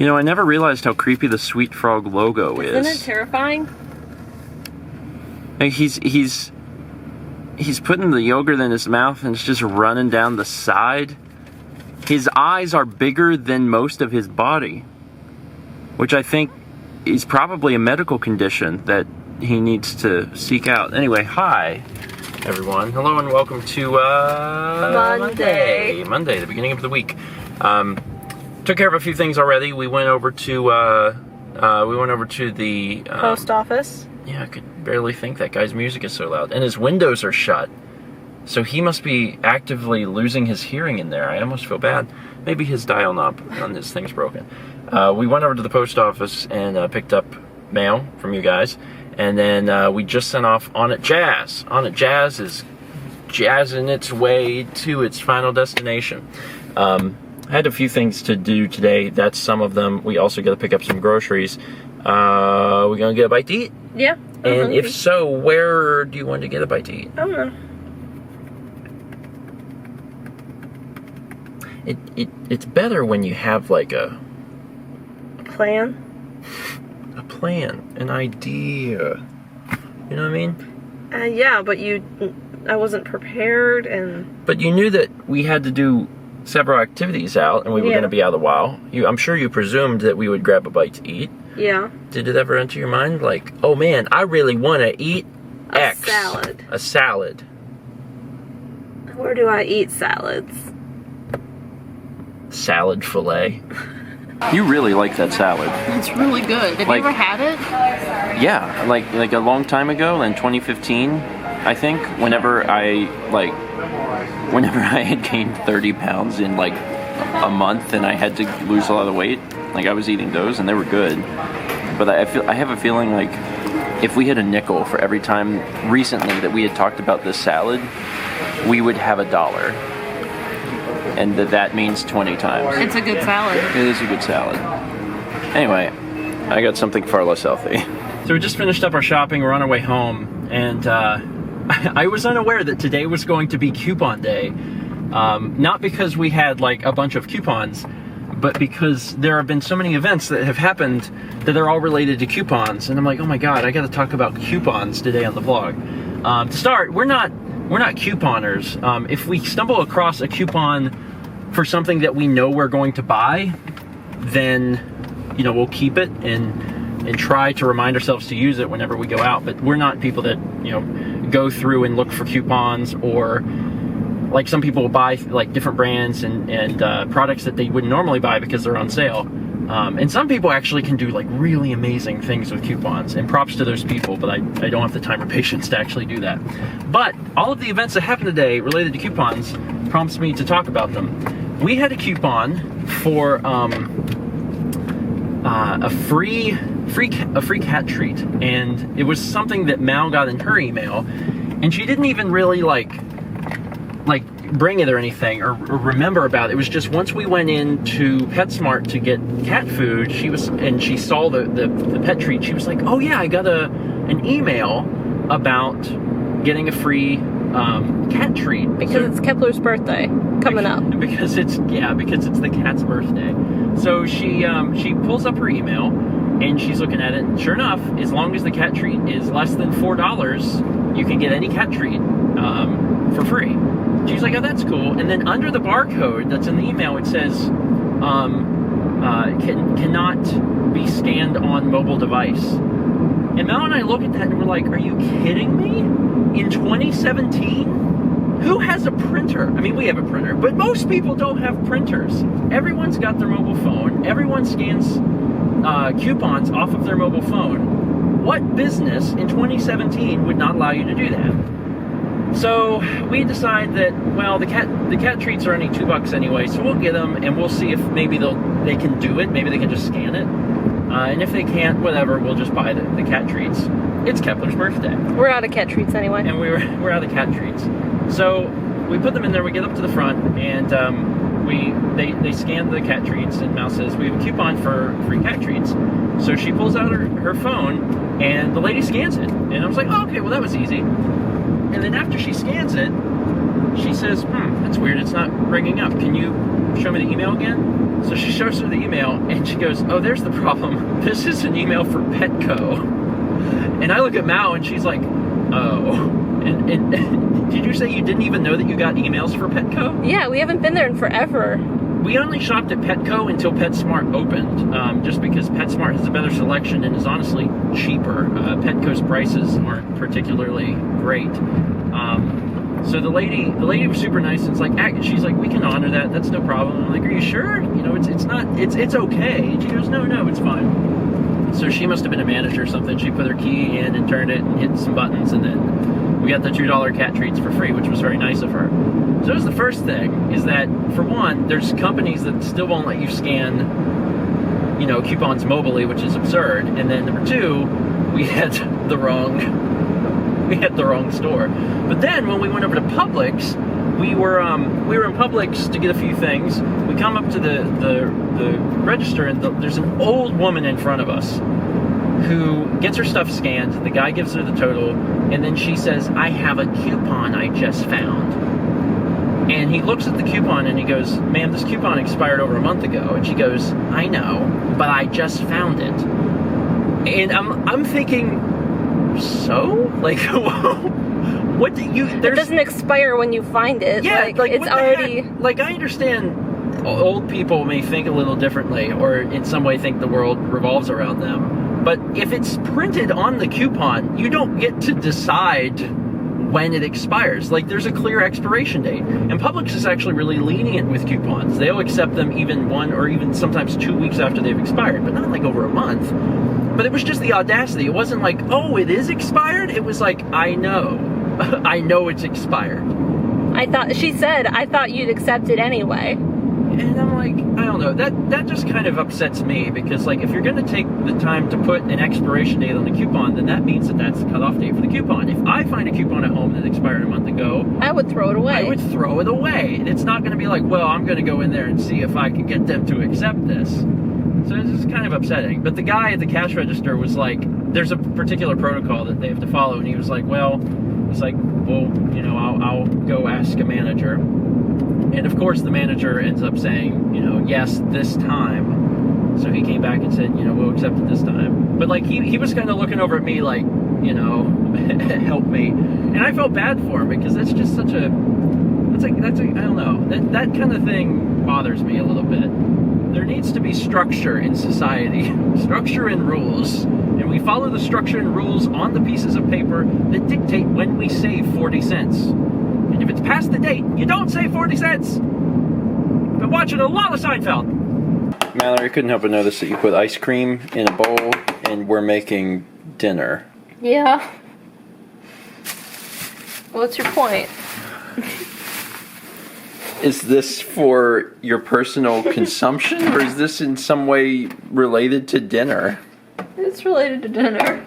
You know, I never realized how creepy the Sweet Frog logo is. Isn't it terrifying? Like he's putting the yogurt in his mouth and it's just running down the side. His eyes are bigger than most of his body, which I think is probably a medical condition that he needs to seek out. Anyway, hi everyone. Hello and welcome to Monday, the beginning of the week. Took care of a few things already. We went over to the post office. Yeah, I could barely think. That guy's music is so loud, and his windows are shut. So he must be actively losing his hearing in there. I almost feel bad. Maybe his dial knob on this thing's broken. We went over to the post office and picked up mail from you guys, and then we just sent off On It Jazz. On It Jazz is jazzing its way to its final destination. I had a few things to do today. That's some of them. We also got to pick up some groceries. We gonna get a bite to eat? Yeah. And if so, where do you want to get a bite to eat? I don't know. It's better when you have like a plan, an idea. You know what I mean? Yeah, but I wasn't prepared, But you knew that we had to do several activities out, and we were going to be out a while. I'm sure you presumed that we would grab a bite to eat. Yeah. Did it ever enter your mind, like, oh man, I really want to eat X. Salad. A salad. Where do I eat salads? Salad fillet. You really like that salad. It's really good. Have you ever had it? Yeah, like a long time ago, in 2015, I think, whenever I had gained 30 pounds in like a month and I had to lose a lot of weight, like I was eating those and they were good. But I have a feeling like if we had a nickel for every time recently that we had talked about this salad, we would have $1. And that means 20 times. It's a good salad. It is a good salad. Anyway, I got something far less healthy. So we just finished up our shopping. We're on our way home, and I was unaware that today was going to be coupon day. Not because we had like a bunch of coupons, but because there have been so many events that have happened that are all related to coupons. And I'm like, oh my god, I got to talk about coupons today on the vlog. To start, we're not couponers. If we stumble across a coupon for something that we know we're going to buy, then we'll keep it and try to remind ourselves to use it whenever we go out. But we're not people that go through and look for coupons, or like some people will buy like different brands and products that they wouldn't normally buy because they're on sale. And some people actually can do like really amazing things with coupons, and props to those people, but I don't have the time or patience to actually do that. But all of the events that happened today related to coupons prompts me to talk about them. We had a coupon for a free cat treat, and it was something that Mal got in her email, and she didn't even really like bring it or anything or remember about it. It was just once we went into PetSmart to get cat food, she saw the pet treat. She was like, oh yeah, I got an email about getting a free cat treat because it's Kepler's birthday coming up. Because it's the cat's birthday. So she pulls up her email and she's looking at it, and sure enough, as long as the cat treat is less than $4, you can get any cat treat for free. She's like, oh, that's cool. And then under the barcode that's in the email, it says cannot be scanned on mobile device. And Mel and I look at that and we're like, are you kidding me? In 2017? Who has a printer? I mean, we have a printer, but most people don't have printers. Everyone's got their mobile phone. Everyone scans coupons off of their mobile phone. What business in 2017 would not allow you to do that? So we decide that, well, the cat treats are only $2 anyway, so we'll get them and we'll see if maybe they can do it. Maybe they can just scan it. And if they can't, whatever, we'll just buy the cat treats. It's Kepler's birthday. We're out of cat treats anyway. And we're out of cat treats. So we put them in there, we get up to the front, and they scan the cat treats, and Mal says, we have a coupon for free cat treats. So she pulls out her phone, and the lady scans it. And I was like, oh, okay, well, that was easy. And then after she scans it, she says, that's weird, it's not ringing up. Can you show me the email again? So she shows her the email, and she goes, oh, there's the problem. This is an email for Petco. And I look at Mao, and she's like, oh. And did you say you didn't even know that you got emails for Petco? Yeah, we haven't been there in forever. We only shopped at Petco until PetSmart opened, just because PetSmart has a better selection and is honestly cheaper. Petco's prices aren't particularly great. So the lady was super nice, and she's like, we can honor that. That's no problem. I'm like, are you sure? You know, it's okay. And she goes, no, it's fine. So she must have been a manager or something. She put her key in and turned it and hit some buttons, and then we got the $2 cat treats for free, which was very nice of her. So that was the first thing, is that, for one, there's companies that still won't let you scan, you know, coupons mobily, which is absurd. And then number two, we had the wrong store. But then when we went over to Publix, we were in Publix to get a few things. We come up to the register, and there's an old woman in front of us who gets her stuff scanned. The guy gives her the total, and then she says, I have a coupon I just found. And he looks at the coupon and he goes, ma'am, this coupon expired over a month ago. And she goes, I know, but I just found it. And I'm thinking, so? Like, what do you... It doesn't expire when you find it. Yeah, like it's already... Like, I understand old people may think a little differently, or in some way think the world revolves around them. But if it's printed on the coupon, you don't get to decide when it expires. Like, there's a clear expiration date. And Publix is actually really lenient with coupons. They'll accept them even 1 or even sometimes 2 weeks after they've expired, but not like over a month. But it was just the audacity. It wasn't like, oh, it is expired. It was like, I know. I know it's expired. She said, I thought you'd accept it anyway. And I'm like, I don't know. That just kind of upsets me, because, like, if you're going to take the time to put an expiration date on the coupon, then that means that that's the cutoff date for the coupon. If I find a coupon at home that expired a month ago, I would throw it away. I would throw it away. It's not going to be like, well, I'm going to go in there and see if I can get them to accept this. So it's just kind of upsetting. But the guy at the cash register was like, there's a particular protocol that they have to follow, and he was like, well, you know, I'll go ask a manager. And of course, the manager ends up saying, you know, yes, this time. So he came back and said, you know, we'll accept it this time. But, like, he was kind of looking over at me like, you know, help me. And I felt bad for him, because that's just such a, I don't know, that kind of thing bothers me a little bit. There needs to be structure in society, structure and rules. And we follow the structure and rules on the pieces of paper that dictate when we save 40 cents. And if it's past the date, you don't save 40 cents. Been watching a lot of Seinfeld. Mallory, couldn't help but notice that you put ice cream in a bowl, and we're making dinner. Yeah. What's your point? Is this for your personal consumption, or is this in some way related to dinner? It's related to dinner.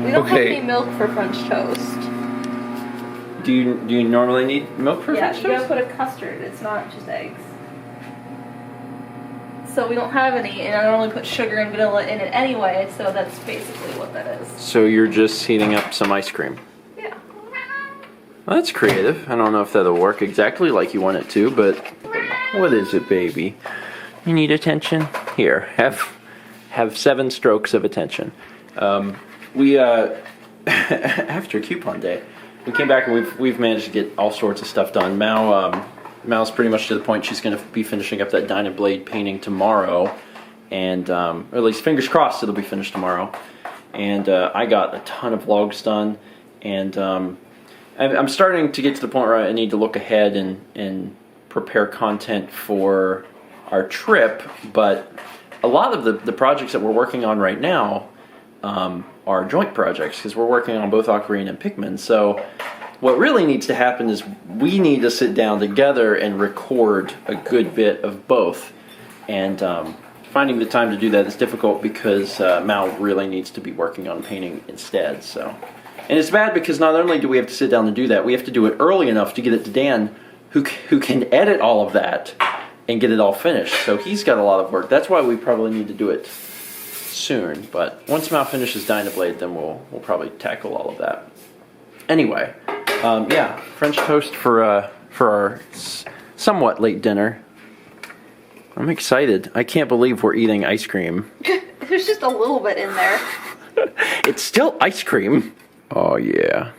We don't have any milk for French toast. Do you normally need milk for French toast? Yeah, you gotta put a custard. It's not just eggs. So we don't have any, and I normally put sugar and vanilla in it anyway, so that's basically what that is. So you're just heating up some ice cream? Yeah. Well, that's creative. I don't know if that'll work exactly like you want it to, but what is it, baby? You need attention? Here, have 7 strokes of attention. We after coupon day, we came back and we've managed to get all sorts of stuff done. Mal's pretty much to the point she's going to be finishing up that Dynablade painting tomorrow, and or at least fingers crossed it'll be finished tomorrow. And I got a ton of vlogs done, and I'm starting to get to the point where I need to look ahead and prepare content for our trip. But a lot of the projects that we're working on right now are joint projects, because we're working on both Ocarina and Pikmin. So what really needs to happen is we need to sit down together and record a good bit of both. And finding the time to do that is difficult, because Mal really needs to be working on painting instead. So, and it's bad because not only do we have to sit down and do that, we have to do it early enough to get it to Dan, who can edit all of that and get it all finished. So he's got a lot of work. That's why we probably need to do it soon. But once Mal finishes Dynablade, then we'll probably tackle all of that. Anyway, yeah, French toast for our somewhat late dinner. I'm excited. I can't believe we're eating ice cream. There's just a little bit in there. It's still ice cream. Oh, yeah.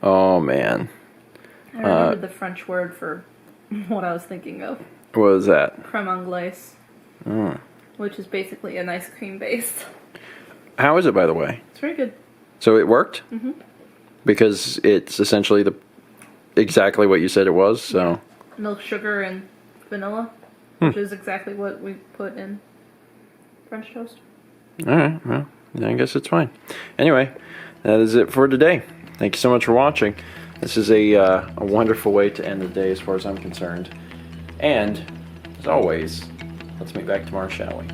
Oh, man. I remembered the French word for what I was thinking of. What was that? Crème anglaise. Mm. Which is basically an ice cream base. How is it, by the way? It's very good. So it worked? Mm-hmm. Because it's essentially exactly what you said it was, so... Yeah. Milk, sugar, and vanilla. Which is exactly what we put in French toast. Alright, well, I guess it's fine. Anyway, that is it for today. Thank you so much for watching. This is a wonderful way to end the day as far as I'm concerned. And, as always, let's meet back tomorrow, shall we?